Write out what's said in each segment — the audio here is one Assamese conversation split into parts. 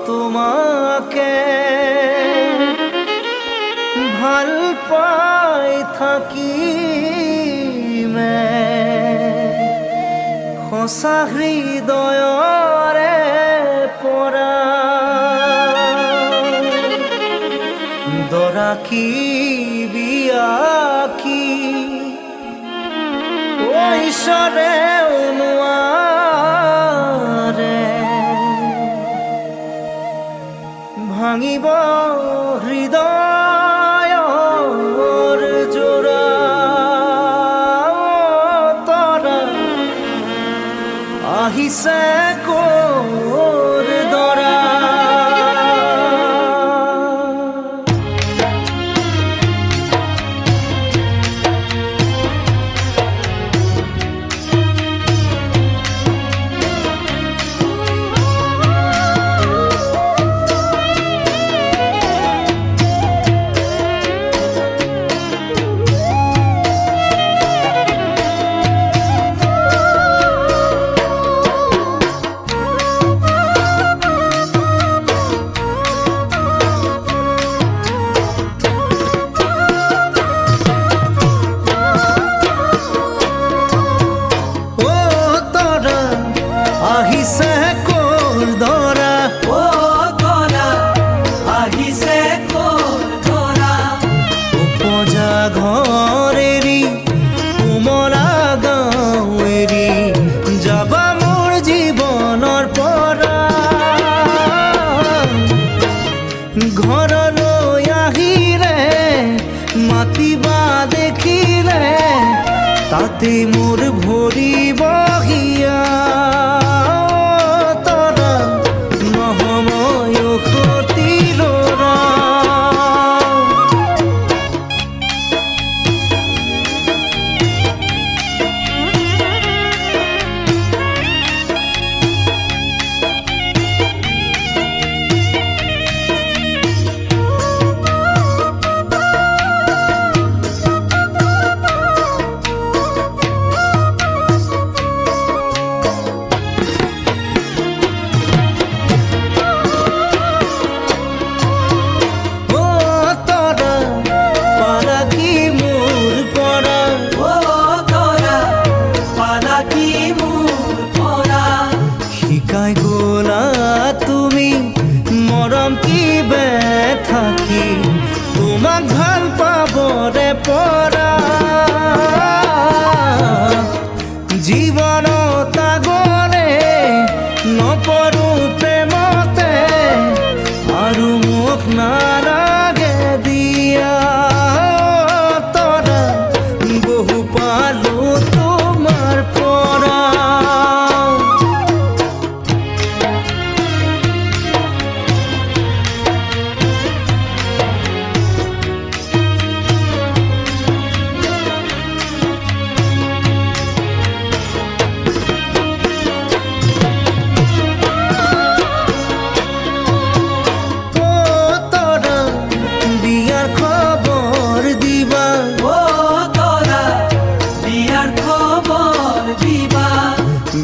তোমাকে ভাল পাই থাকি সঁচা হৃদয়ৰে পৰা দৰাকি বিয়াকি ঈশ্বৰে নোৱাৰে ভাঙিব হৃদয়ৰ জোৰা তৰা আহিছে ক'ৰ দৰা ঘৰ এৰি উমৰা গাঁও এৰি যাবা মোৰ জীৱনৰ পৰা ঘৰলৈ আহিলে মাতিবা দেখিলে তাতে মোৰ ভৰিব হিয়া তৰা নহময় সতী ল'ৰা শিকাই গ'লা তুমি মৰম কি থাকি তোমাক ভাল পাবৰে পৰা জীৱনত আগলে নপৰো প্ৰেমতে আৰু মোক নালাগে দিয়া তৰা বহু পালো তোমাৰ পৰা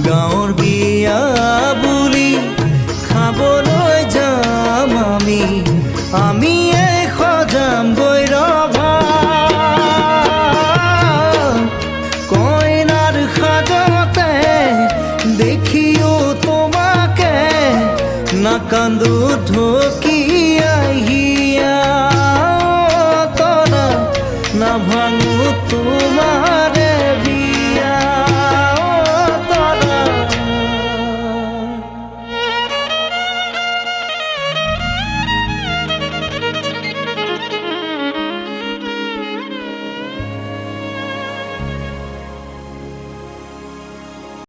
গাঁৱৰ